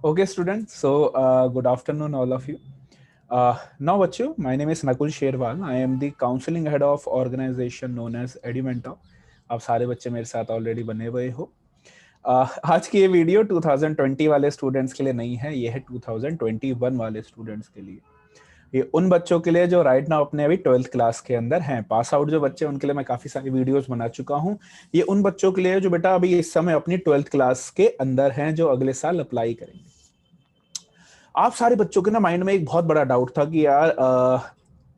Okay, students. So, good afternoon, all of you. Now, Vachu, my name is Nakul Sherwal. I am the counseling head of organization known as Edumenta. आप सारे बच्चे मेरे साथ already बने हुए हो। आज की ये वीडियो 2020 वाले स्टूडेंट्स के लिए नहीं है, ये है 2021 वाले स्टूडेंट्स के लिए। ये उन बच्चों के लिए जो राइट नाउ अपने अभी 12th क्लास के अंदर हैं, पास आउट जो बच्चे, उनके लिए मैं काफी सारी वीडियोस बना चुका हूँ। ये उन बच्चों के लिए जो बेटा अभी इस समय अपनी 12th क्लास के अंदर हैं, जो अगले साल अप्लाई करेंगे। आप सारे बच्चों के ना माइंड में एक बहुत बड़ा डाउट था कि यार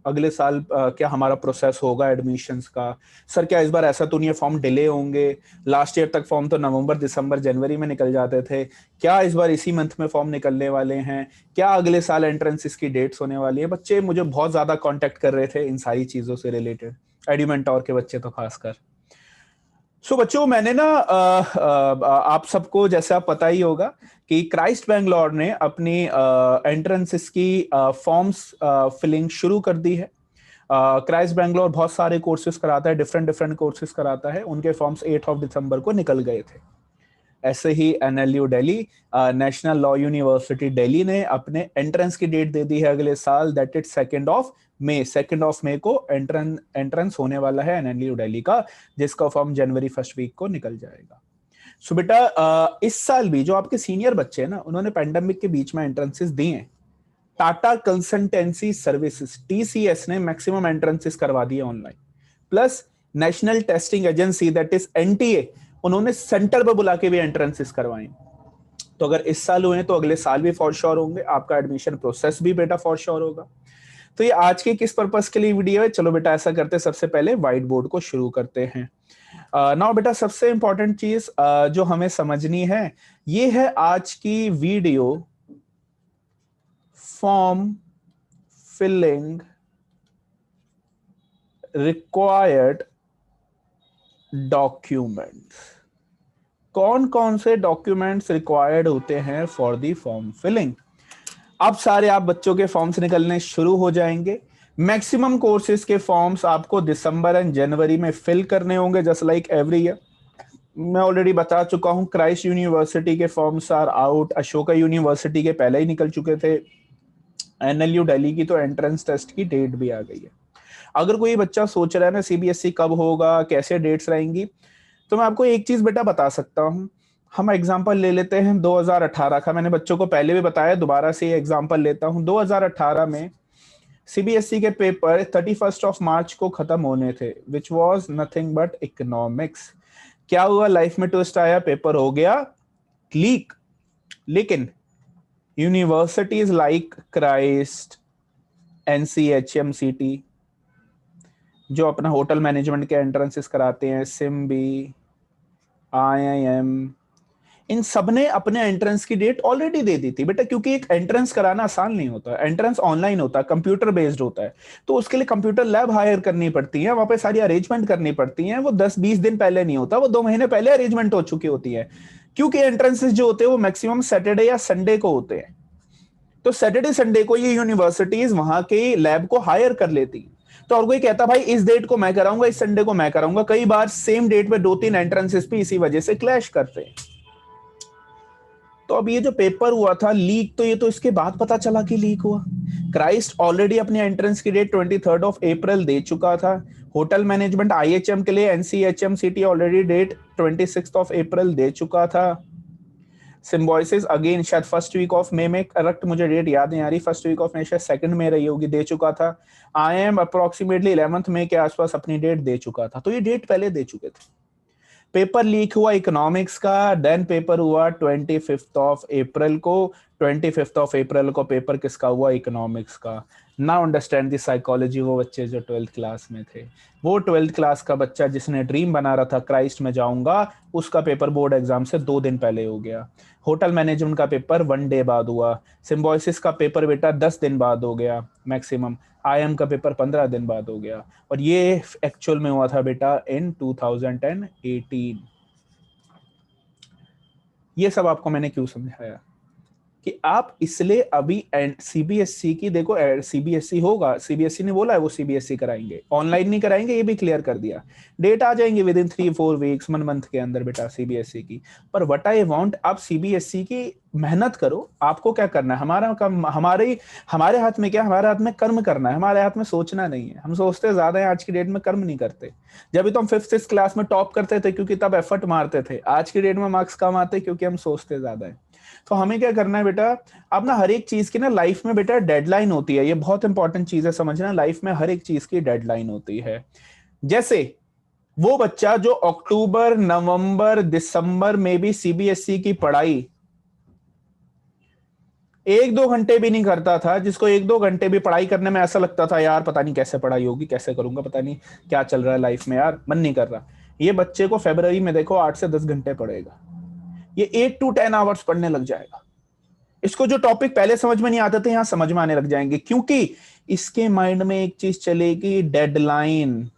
अगले साल क्या हमारा प्रोसेस होगा एडमिशन्स का। सर क्या इस बार ऐसा तो नहीं है फॉर्म डिले होंगे? लास्ट ईयर तक फॉर्म तो नवंबर दिसंबर जनवरी में निकल जाते थे, क्या इस बार इसी मंथ में फॉर्म निकलने वाले हैं? क्या अगले साल एंट्रेंस की डेट्स होने वाली है? बच्चे मुझे बहुत ज्यादा कांटेक्ट कर रहे थे इन सारी चीजों से रिलेटेड, एडुमेंटोर के बच्चे तो खासकर। सो बच्चों, मैंने ना आप सबको जैसे आप पता ही होगा कि क्राइस्ट बैंगलोर ने अपनी एंट्रेंसेस की फॉर्म्स फिलिंग शुरू कर दी है। क्राइस्ट बैंगलोर बहुत सारे कोर्सेज कराता है, डिफरेंट डिफरेंट कोर्सेज कराता है। उनके फॉर्म्स 8 ऑफ दिसंबर को निकल गए थे। ऐसे ही NLU Delhi, national law university Delhi ने अपने एंट्रेंस की डेट दे दी है अगले साल, दैट इज 2 मई को एंट्रेंस होने वाला है एनएलयू दिल्ली का, जिसका फॉर्म जनवरी फर्स्ट वीक को निकल जाएगा। सो बेटा इस साल भी जो आपके सीनियर बच्चे हैं ना, उन्होंने पेंडेमिक के बीच में एंट्रेंसेस दिए हैं। टाटा कंसल्टेंसी सर्विसेज टीसीएस ने मैक्सिमम एंट्रेंसेस करवा दिए online, plus national testing agency that is NTA, उन्होंने सेंटर पर बुला के भी एंट्रेंसेस करवाए। तो अगर इस साल हुए तो अगले साल भी फॉर श्योर होंगे, आपका एडमिशन प्रोसेस भी बेटा फॉर श्योर होगा। तो ये आज के किस पर्पस के लिए वीडियो है? चलो बेटा ऐसा करते हैं, सबसे पहले व्हाइट बोर्ड को शुरू करते हैं। नाउ बेटा सबसे इंपॉर्टेंट चीज जो हमें समझनी है, ये है आज की video form filling required documents. कौन कौन से डॉक्यूमेंट्स रिक्वायर्ड होते हैं फॉर दी फॉर्म फिलिंग? अब सारे आप बच्चों के फॉर्म्स निकलने शुरू हो जाएंगे। मैक्सिमम कोर्सेज के फॉर्म्स आपको दिसंबर एंड जनवरी में फिल करने होंगे, जस्ट लाइक एवरी ईयर। मैं ऑलरेडी बता चुका हूं, क्राइस्ट यूनिवर्सिटी के forms are out, Ashoka University के पहले ही निकल चुके थे, एनएलयू दिल्ली की तो एंट्रेंस टेस्ट की डेट भी आ गई है। अगर कोई बच्चा सोच रहा है ना सीबीएसई कब होगा, कैसे डेट्स रहेंगी, तो मैं आपको एक चीज बेटा बता सकता हूं। हम एग्जांपल ले लेते हैं 2018 का। मैंने बच्चों को पहले भी बताया, दोबारा से ये एग्जांपल लेता हूं। 2018 में सीबीएसई के पेपर 31 ऑफ मार्च को खत्म होने थे, which was nothing but economics. क्या हुआ? लाइफ में ट्विस्ट आया, पेपर हो गया लीक। लेकिन यूनिवर्सिटीज लाइक क्राइस्ट, एनसीएचएमसीटी, जो अपना होटल मैनेजमेंट के एंट्रेंसेस कराते हैं, सिम्बी, आईआईएम, इन सब ने अपने एंट्रेंस की डेट ऑलरेडी दे दी थी बेटा। क्योंकि एक एंट्रेंस कराना आसान नहीं होता, एंट्रेंस ऑनलाइन होता है, कंप्यूटर बेस्ड होता है, तो उसके लिए कंप्यूटर लैब हायर करनी पड़ती है, वहां पे सारी अरेंजमेंट करनी पड़ती है। वो 10-20 दिन पहले नहीं होता, वो 2 महीने पहले अरेंजमेंट हो चुकी होती है। क्योंकि एंट्रेंसेस जो होते हैं वो मैक्सिमम सैटरडे या संडे को होते हैं, तो सैटरडे संडे को ये यूनिवर्सिटीज वहां के लैब को हायर कर लेती हैं। तो और कोई कहता भाई इस डेट को मैं कराऊंगा, इस संडे को मैं कराऊंगा, कई बार सेम डेट पे 2-3 एंट्रेंसेस भी इसी वजह से क्लैश करते हैं। तो अब ये जो पेपर हुआ था लीक, तो ये तो इसके बाद पता चला कि लीक हुआ। क्राइस्ट ऑलरेडी अपनी एंट्रेंस की डेट 23 ऑफ अप्रैल दे चुका था। होटल मैनेजमेंट आईएचएम के लिए NCHM city already date 26 of April दे चुका था। सिम्बॉयसिस अगेन शायद फर्स्ट वीक ऑफ मई में, करेक्ट मुझे डेट याद नहीं आ रही, फर्स्ट वीक ऑफ मई शायद सेकंड में रही होगी, दे चुका था। आई एम अप्रोक्सीमेटली 11th मई के आसपास अपनी डेट दे चुका था, तो ये डेट पहले दे चुके थे। पेपर लीक हुआ इकोनॉमिक्स का, देन पेपर हुआ 25 ऑफ अप्रैल को। 25 ऑफ अप्रैल को पेपर किसका हुआ? इकोनॉमिक्स का। Now understand the psychology. वो बच्चे जो 12th क्लास में थे, वो 12th क्लास का बच्चा जिसने ड्रीम बना रहा था क्राइस्ट में जाऊंगा, उसका पेपर बोर्ड एग्जाम से 2 दिन पहले हो गया। होटल मैनेजमेंट का पेपर 1 डे बाद हुआ। सिम्बॉयसिस का पेपर बेटा 10 दिन बाद हो गया मैक्सिमम। आईएम का पेपर 15 दिन बाद हो गया। और ये एक्चुअल में हुआ था बेटा इन 2018। ये सब आपको मैंने क्यों समझाया कि आप इसलिए अभी सीबीएसई की देखो, सीबीएसई होगा, सीबीएसई ने बोला है वो सीबीएसई कराएंगे, ऑनलाइन नहीं कराएंगे, ये भी क्लियर कर दिया। डेट आ जाएंगे विद इन 3-4 वीक्स, 1 मंथ के अंदर बेटा सीबीएसई की। पर व्हाट आई वांट, आप सीबीएसई की मेहनत करो। आपको क्या करना है, हमारा काम, हमारे हाथ में क्या, हमारे हाथ में कर्म करना है, हमारे हाथ में सोचना नहीं है। हम सोचते ज्यादा है, आज की डेट में कर्म नहीं करते। जब भी तो हम 5th-6th क्लास में टॉप करते थे क्योंकि तब एफर्ट मारते थे। आज की डेट में मार्क्स कम आते क्योंकि हम सोचते ज्यादा है। तो हमें क्या करना है बेटा, अब ना हर एक चीज की ना लाइफ में बेटा डेडलाइन होती है। ये बहुत इंपॉर्टेंट चीज है समझना, लाइफ में हर एक चीज की डेडलाइन होती है। जैसे वो बच्चा जो अक्टूबर, नवंबर, दिसंबर में भी सीबीएसई की पढ़ाई 1-2 घंटे भी नहीं करता था, जिसको 1-2 घंटे भी पढ़ाई करने में ऐसा लगता था यार पता नहीं कैसे पढ़ाई होगी, कैसे करूंगा, पता नहीं क्या चल रहा है लाइफ में, यार मन नहीं कर रहा, ये बच्चे को फरवरी में देखो 8 से 10 घंटे पढ़ेगा, ये 8 to 10 आवर्स पढ़ने लग जाएगा। इसको जो टॉपिक पहले समझ में नहीं आते थे यहां समझ में आने लग जाएंगे, क्योंकि इसके माइंड में एक चीज चलेगी, डेडलाइन,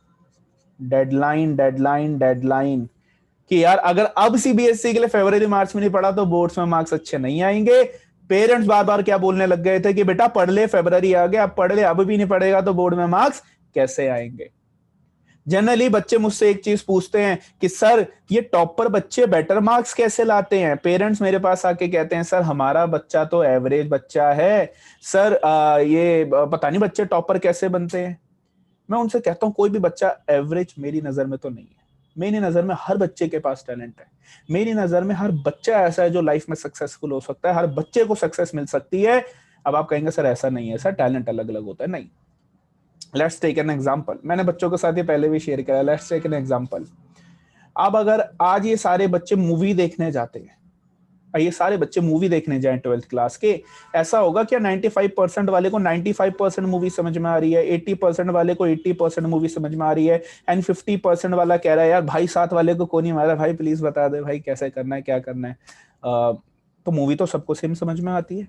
डेडलाइन, डेडलाइन, डेडलाइन, कि यार अगर अब सीबीएसई के लिए फरवरी मार्च में नहीं पढ़ा तो बोर्ड्स में मार्क्स अच्छे नहीं आएंगे। पेरेंट्स बार बार क्या बोलने लग गए थे कि बेटा पढ़ ले, फरवरी आ गया, अब पढ़ ले, अब भी नहीं पढ़ेगा तो बोर्ड में मार्क्स कैसे आएंगे। जनरली बच्चे मुझसे एक चीज पूछते हैं कि सर ये टॉपर बच्चे बेटर मार्क्स कैसे लाते हैं। पेरेंट्स मेरे पास आके कहते हैं सर हमारा बच्चा तो एवरेज बच्चा है, सर ये पता नहीं बच्चे टॉपर कैसे बनते हैं। मैं उनसे कहता हूं कोई भी बच्चा एवरेज मेरी नजर में तो नहीं है। मेरी नजर में हर बच्चे के पास टैलेंट है। मेरी नजर में हर बच्चा ऐसा है जो लाइफ में सक्सेसफुल हो सकता है, हर बच्चे को सक्सेस मिल सकती है। अब आप कहेंगे सर ऐसा नहीं है, सर टैलेंट अलग अलग होता है। नहीं, लेट्स टेक एन एग्जांपल, मैंने बच्चों के साथ ये पहले भी शेयर किया, लेट्स टेक एन एग्जांपल। अब अगर आज ये सारे बच्चे मूवी देखने जाते हैं, ये सारे बच्चे मूवी देखने जाएं 12th क्लास के, ऐसा होगा क्या 95% वाले को 95% मूवी समझ में आ रही है, 80% वाले को 80% मूवी समझ में आ रही है, एंड 50% वाला कह रहा है यार भाई साथ वाले को कौन नहीं मारा, भाई प्लीज बता दे भाई कैसे करना है, क्या करना है। तो मूवी तो सबको सेम समझ में आती है,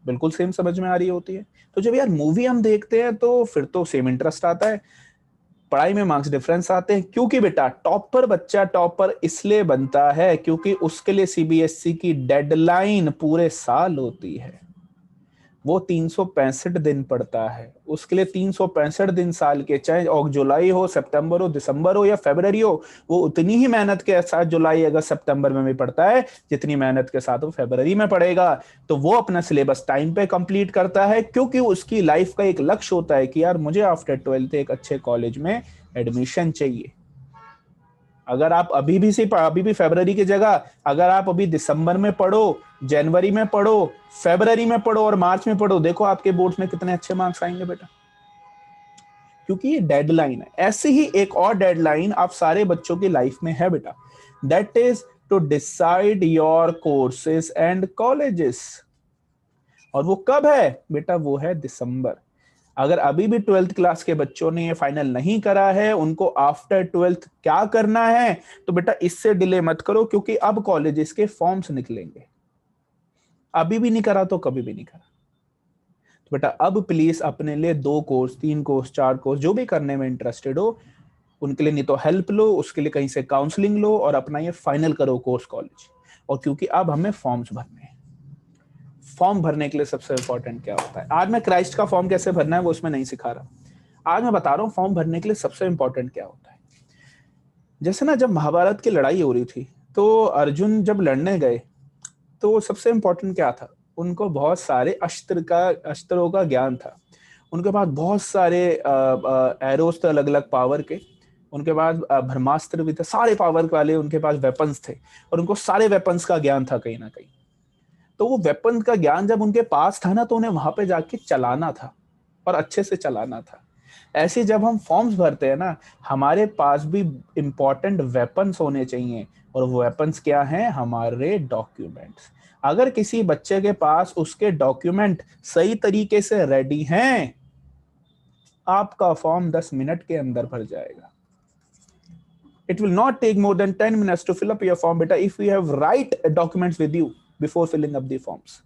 बिल्कुल सेम समझ में आ रही होती है। तो जब यार मूवी हम देखते हैं तो फिर तो सेम इंटरेस्ट आता है, पढ़ाई में मार्क्स डिफरेंस आते हैं। क्योंकि बेटा टॉपर बच्चा टॉपर इसलिए बनता है क्योंकि उसके लिए सीबीएसई की डेडलाइन पूरे साल होती है। वो 365 दिन पढ़ता है, उसके लिए 365 दिन साल के, चाहे जुलाई हो, सितंबर हो, दिसंबर हो या फरवरी हो, वो उतनी ही मेहनत के साथ जुलाई अगस्त सितंबर में भी पढ़ता है जितनी मेहनत के साथ वो फरवरी में पढ़ेगा। तो वो अपना सिलेबस टाइम पे कंप्लीट करता है क्योंकि उसकी लाइफ का एक लक्ष्य होता है कि यार मुझे आफ्टर 12th एक अच्छे कॉलेज में एडमिशन चाहिए। अगर आप अभी भी फरवरी की जगह अगर आप अभी दिसंबर में पढ़ो, जनवरी में पढ़ो, फरवरी में पढ़ो और मार्च में पढ़ो, देखो आपके बोर्ड्स में कितने अच्छे मार्क्स आएंगे बेटा, क्योंकि ये डेडलाइन है। ऐसे ही एक और डेडलाइन आप सारे बच्चों की लाइफ में है बेटा, that is to decide your courses and colleges. और वो कब है बेटा, वो है दिसंबर। अगर अभी भी 12th क्लास के बच्चों ने ये फाइनल नहीं करा है, उनको आफ्टर 12th क्या करना है, तो बेटा इससे डिले मत करो क्योंकि अब कॉलेजेस के फॉर्म्स निकलेंगे। अभी भी नहीं करा तो कभी भी नहीं करा। तो बेटा अब प्लीज अपने लिए 2 कोर्स, 3 कोर्स, 4 कोर्स जो भी करने में इंटरेस्टेड हो उनके लिए नहीं तो हेल्प लो, उसके लिए कहीं से काउंसलिंग लो और अपना ये फाइनल करो कोर्स कॉलेज। और क्योंकि अब हमें फॉर्म्स भरने हैं, फॉर्म भरने के लिए सबसे इंपॉर्टेंट क्या होता है, आज मैं क्राइस्ट का फॉर्म कैसे भरना है वो उसमें नहीं सिखा रहा, आज मैं बता रहा हूँ फॉर्म भरने के लिए सबसे इंपॉर्टेंट क्या होता है। जैसे ना जब महाभारत की लड़ाई हो रही थी तो अर्जुन जब लड़ने गए तो सबसे इंपॉर्टेंट क्या था, उनको बहुत सारे अस्त्रों का ज्ञान था, उनके पास बहुत सारे एरोस थे अलग अलग पावर के, उनके पास ब्रह्मास्त्र भी थे, सारे पावर वाले उनके पास वेपन्स थे और उनको सारे वेपन्स का ज्ञान था कहीं ना कहीं। तो वो वेपन का ज्ञान जब उनके पास था ना तो उन्हें वहां पे जाके चलाना था और अच्छे से चलाना था। ऐसे जब हम फॉर्म्स भरते हैं ना, हमारे पास भी इंपॉर्टेंट वेपन्स होने चाहिए और वो वेपन्स क्या हैं, हमारे डॉक्यूमेंट्स। अगर किसी बच्चे के पास उसके डॉक्यूमेंट सही तरीके से रेडी हैं, आपका फॉर्म 10 मिनट के अंदर भर जाएगा। It will not take more than 10 minutes to fill up your form beta if you have right documents with you before filling up the forms.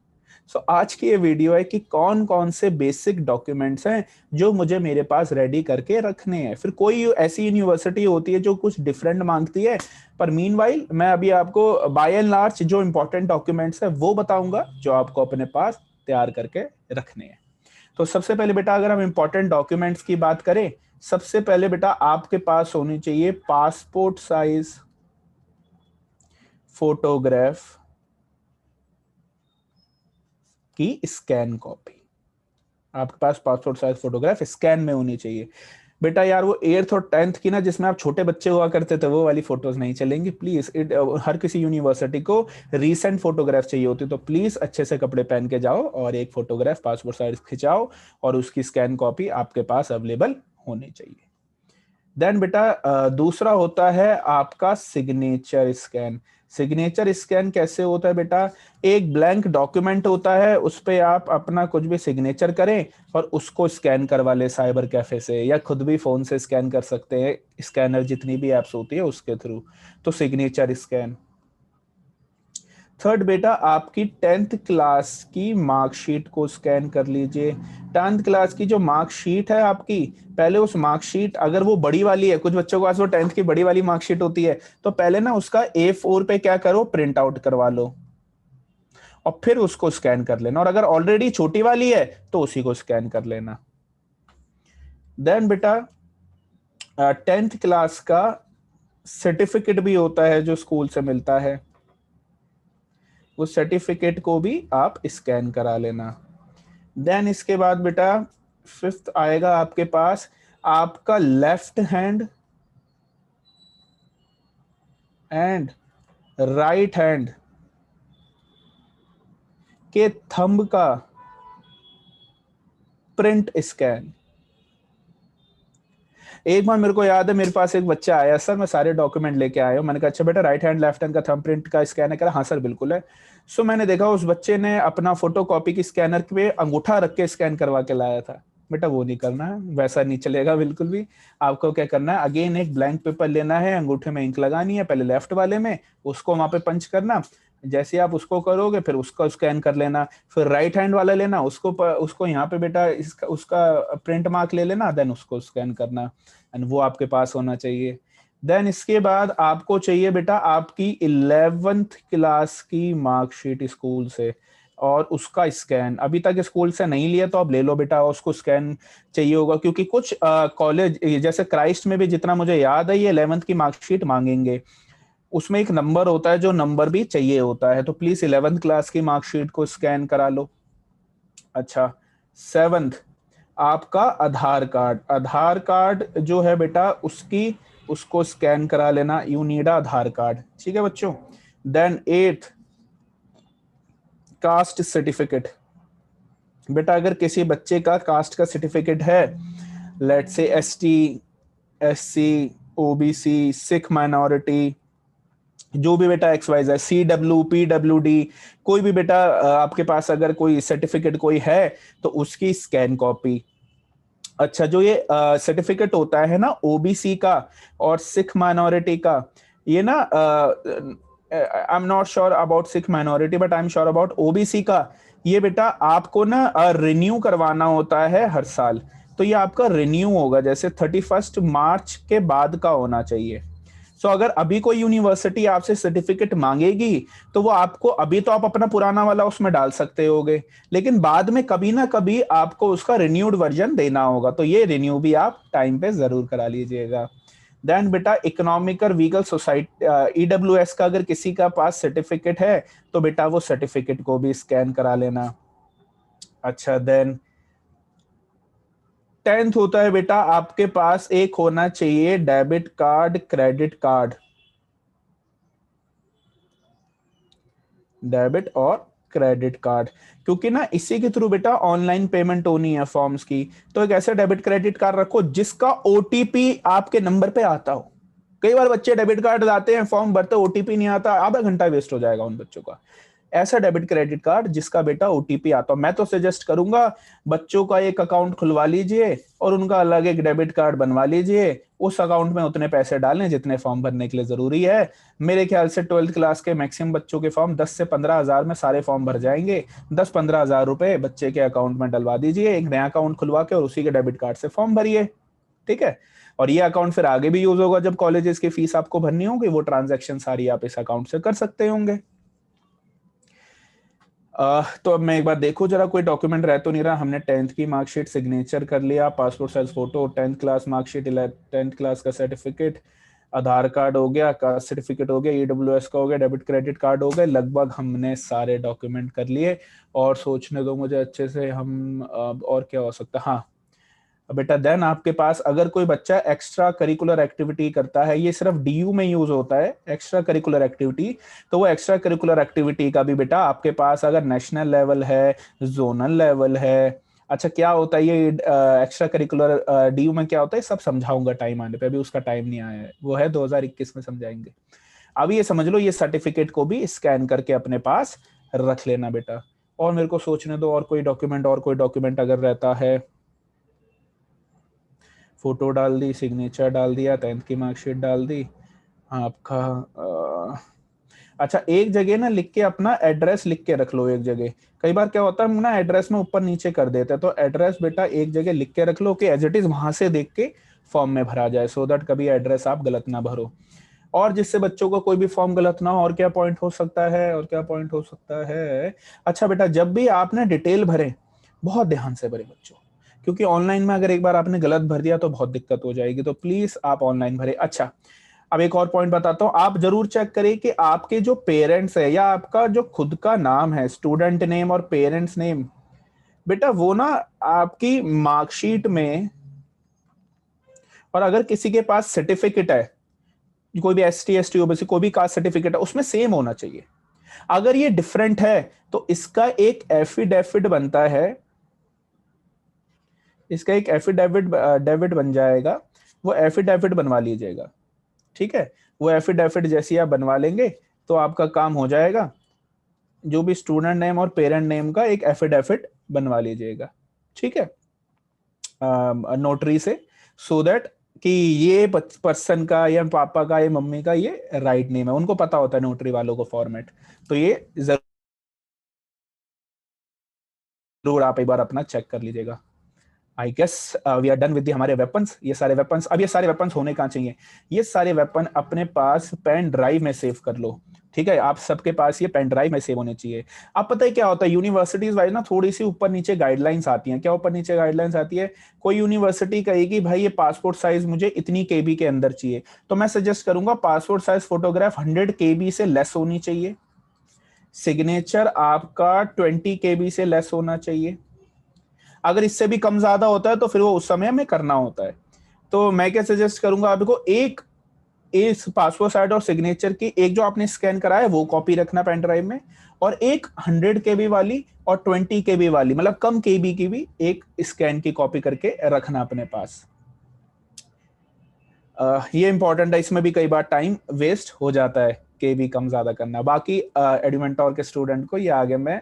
So आज की ये वीडियो है कि कौन कौन से बेसिक डॉक्यूमेंट्स हैं जो मुझे मेरे पास रेडी करके रखने हैं। फिर कोई ऐसी यूनिवर्सिटी होती है जो कुछ डिफरेंट मांगती है, पर मीनवाइल मैं अभी आपको बाय एंड लार्ज जो इंपॉर्टेंट डॉक्यूमेंट्स है वो बताऊंगा जो आपको अपने पास तैयार करके रखने हैं। तो सबसे पहले बेटा अगर हम इंपॉर्टेंट डॉक्यूमेंट्स की बात करें, सबसे पहले बेटा आपके पास होनी चाहिए पासपोर्ट साइज फोटोग्राफ, की स्कैन कॉपी, आपके पास पासपोर्ट साइज फोटोग्राफ स्कैन में होनी चाहिए। बेटा यार वो 8th और 10th की ना जिसमें आप छोटे बच्चे हुआ करते थे वो वाली फोटोज नहीं चलेंगी प्लीज। हर किसी यूनिवर्सिटी को रीसेंट फोटोग्राफ चाहिए होती, तो प्लीज अच्छे से कपड़े पहन के जाओ और एक फोटोग्राफ पासपोर्ट साइज खिंचाओ और उसकी स्कैन कॉपी आपके पास अवेलेबल होनी चाहिए। देन बेटा दूसरा होता है आपका सिग्नेचर स्कैन। सिग्नेचर स्कैन कैसे होता है बेटा, एक ब्लैंक डॉक्यूमेंट होता है, उस पे आप अपना कुछ भी सिग्नेचर करें और उसको स्कैन करवा ले साइबर कैफे से, या खुद भी फोन से स्कैन कर सकते हैं, स्कैनर जितनी भी एप्स होती है उसके थ्रू, तो सिग्नेचर स्कैन। थर्ड बेटा आपकी 10th क्लास की मार्कशीट को स्कैन कर लीजिए। 10th क्लास की जो मार्कशीट है आपकी, पहले उस मार्कशीट, अगर वो बड़ी वाली है, कुछ बच्चों के पास वो 10th की बड़ी वाली मार्कशीट होती है, तो पहले ना उसका A4 पे क्या करो, प्रिंट आउट करवा लो और फिर उसको स्कैन कर लेना, और अगर ऑलरेडी छोटी वाली है तो उसी को स्कैन कर लेना। देन बेटा 10th क्लास का सर्टिफिकेट भी होता है जो स्कूल से मिलता है, उस सर्टिफिकेट को भी आप स्कैन करा लेना। देन इसके बाद बेटा 5th आएगा आपके पास आपका left hand and right hand के थंब का प्रिंट स्कैन। एक बार मेरे को याद है मेरे पास एक बच्चा आया, सर मैं सारे डॉक्यूमेंट लेके आया हूँ। मैंने कहा अच्छा बेटा राइट हैंड लेफ्ट हैंड का थंब प्रिंट का स्कैन है? कहा हाँ सर बिल्कुल है। सो मैंने देखा उस बच्चे ने अपना फोटो कॉपी की स्कैनर पे अंगूठा रख के स्कैन करवा के लाया था। बेटा वो नहीं करना है, वैसा नहीं चलेगा बिल्कुल भी। आपको क्या करना है, अगेन एक ब्लैंक पेपर लेना है, अंगूठे में इंक लगानी है, पहले लेफ्ट वाले में, उसको वहां पे पंच करना, जैसे आप उसको करोगे फिर उसका स्कैन कर लेना, फिर राइट हैंड वाला लेना, उसको यहाँ पे बेटा इसका उसका प्रिंट मार्क ले लेना, देन उसको स्कैन करना, एंड वो आपके पास होना चाहिए। देन इसके बाद आपको चाहिए बेटा आपकी 11th क्लास की मार्कशीट स्कूल से और उसका स्कैन। अभी तक स्कूल से नहीं लिया तो आप ले लो बेटा, उसको स्कैन चाहिए होगा, क्योंकि कुछ कॉलेज जैसे क्राइस्ट में भी जितना मुझे याद है ये 11th की मार्कशीट मांगेंगे, उसमें एक नंबर होता है जो नंबर भी चाहिए होता है, तो प्लीज 11th क्लास की मार्कशीट को स्कैन करा लो। अच्छा 7th आपका आधार कार्ड। आधार कार्ड जो है बेटा उसको स्कैन करा लेना, यू नीड आधार कार्ड, ठीक है बच्चों। Then 8th caste certificate. बेटा अगर किसी बच्चे का कास्ट का सर्टिफिकेट है, let's say ST SC OBC Sikh minority, जो भी बेटा XYZ CW PWD, कोई भी बेटा आपके पास अगर कोई सर्टिफिकेट कोई है तो उसकी स्कैन कॉपी। अच्छा जो ये सर्टिफिकेट होता है ना OBC का और सिख माइनॉरिटी का, ये ना I am not sure about Sikh minority but I am sure about OBC का, ये बेटा आपको ना रिन्यू करवाना होता है हर साल, तो ये आपका रिन्यू होगा, जैसे 31 मार्च के बाद का होना चाहिए। सो अगर अभी कोई यूनिवर्सिटी आपसे सर्टिफिकेट मांगेगी तो वो आपको, अभी तो आप अपना पुराना वाला उसमें डाल सकते होगे, लेकिन बाद में कभी ना कभी आपको उसका रिन्यूड वर्जन देना होगा, तो ये रिन्यू भी आप टाइम पे जरूर करा लीजिएगा। देन बेटा इकोनॉमिकल व्हीकल सोसाइटी EWS का अगर किसी का पास सर्टिफिकेट है तो बेटा वो सर्टिफिकेट को भी स्कैन करा लेना। अच्छा देन 10th होता है बेटा आपके पास एक होना चाहिए debit card credit card, debit और क्रेडिट कार्ड, क्योंकि ना इसी के थ्रू बेटा ऑनलाइन पेमेंट होनी है फॉर्म्स की, तो एक ऐसा डेबिट क्रेडिट कार्ड रखो जिसका OTP आपके नंबर पे आता हो। कई बार बच्चे डेबिट कार्ड लाते हैं, फॉर्म भरते, OTP नहीं आता, आधा घंटा वेस्ट हो जाएगा उन बच्चों का। ऐसा डेबिट क्रेडिट कार्ड जिसका बेटा OTP आता हो, मैं तो सजेस्ट करूंगा बच्चों का एक अकाउंट खुलवा लीजिए और उनका अलग एक डेबिट कार्ड बनवा लीजिए, उस अकाउंट में उतने पैसे डालें जितने फॉर्म भरने के लिए जरूरी है। मेरे ख्याल से 12th क्लास के मैक्सिमम बच्चों के फॉर्म 10 से 15 हजार में सारे फॉर्म भर जाएंगे। 10-15 हजार रुपए बच्चे के अकाउंट में डलवा दीजिए, एक नया अकाउंट खुलवा के, और उसी के डेबिट कार्ड से फॉर्म भरिए, ठीक है। और ये अकाउंट फिर आगे भी यूज होगा, जब कॉलेजेस की फीस आपको भरनी होगी वो ट्रांजैक्शन सारी आप इस अकाउंट से कर सकते होंगे। तो अब मैं एक बार देखो जरा कोई डॉक्यूमेंट रह तो नहीं रहा। हमने 10th की मार्कशीट सिग्नेचर कर लिया, passport size photo, 10th class marksheet, 10th class का सर्टिफिकेट, आधार कार्ड हो गया, कास्ट सर्टिफिकेट हो गया, ईडब्ल्यूएस का हो गया, डेबिट क्रेडिट कार्ड हो गए, लगभग हमने सारे डॉक्यूमेंट कर लिए। और सोचने दो मुझे अच्छे से, हम और क्या हो सकता है। हाँ बेटा, देन आपके पास अगर कोई बच्चा एक्स्ट्रा करिकुलर एक्टिविटी करता है, ये सिर्फ डीयू में यूज होता है एक्स्ट्रा करिकुलर एक्टिविटी, तो वो एक्स्ट्रा करिकुलर एक्टिविटी का भी बेटा आपके पास अगर नेशनल लेवल है, जोनल लेवल है, अच्छा क्या होता है ये एक्स्ट्रा करिकुलर डीयू में क्या होता है, सब समझाऊंगा टाइम आने पे, अभी उसका टाइम नहीं आया है, वो है 2021 में समझाएंगे। अभी ये समझ लो, ये सर्टिफिकेट को भी स्कैन करके अपने पास रख लेना बेटा। और मेरे को सोचने दो, और कोई डॉक्यूमेंट अगर रहता है, फोटो डाल दी, सिग्नेचर डाल दिया, 10th की मार्कशीट डाल दी आपका। अच्छा एक जगह ना लिख के अपना एड्रेस लिख के रख लो एक जगह। कई बार क्या होता है हम ना एड्रेस में ऊपर नीचे कर देते हैं, तो एड्रेस बेटा एक जगह लिख के रख लो कि एज इट इज वहां से देख के फॉर्म में भरा जाए, सो दैट कभी एड्रेस आप गलत ना भरो, और जिससे बच्चों को कोई भी फॉर्म गलत ना हो। और क्या पॉइंट हो सकता है, और क्या पॉइंट हो सकता है। अच्छा बेटा, जब भी आपने डिटेल भरे बहुत ध्यान से भरे बच्चों, क्योंकि ऑनलाइन में अगर एक बार आपने गलत भर दिया तो बहुत दिक्कत हो जाएगी, तो प्लीज आप ऑनलाइन भरे। अच्छा अब एक और पॉइंट बताता हूं, आप जरूर चेक करें कि आपके जो पेरेंट्स है या आपका जो खुद का नाम है, स्टूडेंट नेम और पेरेंट्स नेम, बेटा वो ना आपकी मार्कशीट में, और अगर किसी के पास सर्टिफिकेट है, कोई भी ST ST OBC कोई भी कास्ट सर्टिफिकेट है, उसमें सेम होना चाहिए। अगर ये डिफरेंट है तो इसका एक एफिडेविट बनता है, इसका एक एफिडेविट डेविट बन जाएगा, वो एफिडेविट बनवा लीजिएगा। ठीक है, वो एफिडेविट जैसे आप बनवा लेंगे तो आपका काम हो जाएगा। जो भी स्टूडेंट नेम और पेरेंट नेम का एक एफिडेविट बनवा लीजिएगा, ठीक है, नोटरी से, सो दैट कि ये पर्सन का या पापा का या मम्मी का ये राइट नेम है, उनको पता होता है नोटरी वालों को फॉर्मेट। तो ये जरूर आप एक बार अपना चेक कर लीजिएगा। I guess we are done with हमारे वेपन्स। ये सारे वेपन्स, अब ये सारे वेपन्स होने कहाँ चाहिए, ये सारे वेपन अपने पास पेन ड्राइव में सेव कर लो। ठीक है, आप सबके पास ये पेन ड्राइव में सेव होने चाहिए। अब पता है क्या होता है, यूनिवर्सिटीज वाइज ना थोड़ी सी ऊपर नीचे गाइडलाइंस आती हैं। क्या ऊपर नीचे गाइडलाइंस आती है, कोई यूनिवर्सिटी कहेगी भाई ये पासपोर्ट साइज मुझे इतनी KB के अंदर चाहिए, तो मैं सजेस्ट करूंगा पासपोर्ट साइज फोटोग्राफ 100 KB से लेस होनी चाहिए, सिग्नेचर आपका 20 KB से लेस होना चाहिए। अगर इससे भी कम ज्यादा होता है तो फिर वो उस समय में करना होता है। तो मैं क्या सजेस्ट करूंगा आपको, एक इस पासपोर्ट साइज और सिग्नेचर की एक जो आपने स्कैन कराया है वो कॉपी रखना पेन ड्राइव में, और एक 100 KB वाली और 20 KB वाली, मतलब कम KB की भी एक स्कैन की कॉपी करके रखना अपने पास। ये इंपॉर्टेंट है, इसमें भी कई बार टाइम वेस्ट हो जाता है KB कम ज्यादा करना। बाकी एडुमेंटोर के स्टूडेंट को ये आगे मैं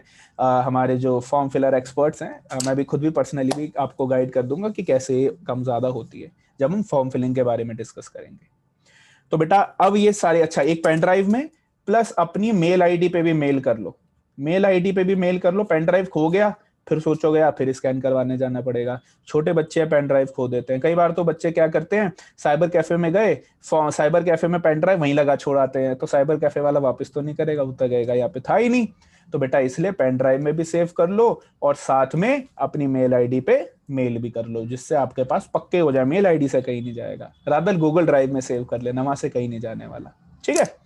हमारे जो फॉर्म फिलर एक्सपर्ट्स हैं, मैं भी खुद भी पर्सनली भी आपको गाइड कर दूंगा कि कैसे कम ज्यादा होती है जब हम फॉर्म फिलिंग के बारे में डिस्कस करेंगे। तो बेटा अब ये सारे, अच्छा एक पेन ड्राइव में प्लस अपनी मेल ID पे भी मेल कर लो, मेल ID पे भी मेल कर लो। पेन ड्राइव खो गया फिर सोचोगे यार फिर स्कैन करवाने जाना पड़ेगा। छोटे बच्चे पेन ड्राइव खो देते हैं, कई बार तो बच्चे क्या करते हैं, साइबर कैफे में गए, साइबर कैफे में पेन ड्राइव वहीं लगा छोड़ आते हैं, तो साइबर कैफे वाला वापस तो नहीं करेगा, वो तो कहेगा यहाँ पे था ही नहीं। तो बेटा इसलिए पेन ड्राइव में भी सेव कर लो और साथ में अपनी मेल ID पे मेल भी कर लो, जिससे आपके पास पक्के हो जाए, मेल ID से कहीं नहीं जाएगा, रादर गूगल ड्राइव में सेव कर लेना, वहां से कहीं नहीं जाने वाला। ठीक है,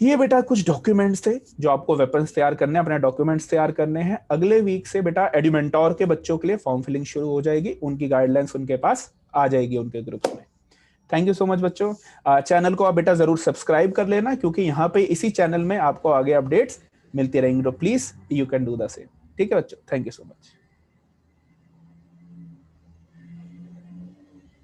ये बेटा कुछ डॉक्यूमेंट्स थे जो आपको वेपन्स तैयार करने, अपने डॉक्यूमेंट्स तैयार करने हैं। अगले वीक से बेटा एडुमेंटोर के बच्चों के लिए फॉर्म फिलिंग शुरू हो जाएगी, उनकी गाइडलाइंस उनके पास आ जाएगी उनके ग्रुप में। थैंक यू सो मच बच्चों। चैनल को आप बेटा जरूर सब्सक्राइब कर लेना, क्योंकि यहाँ पे इसी चैनल में आपको आगे अपडेट्स मिलती रहेंगी, तो please you can do the same. ठीक है बच्चों, थैंक यू सो मच।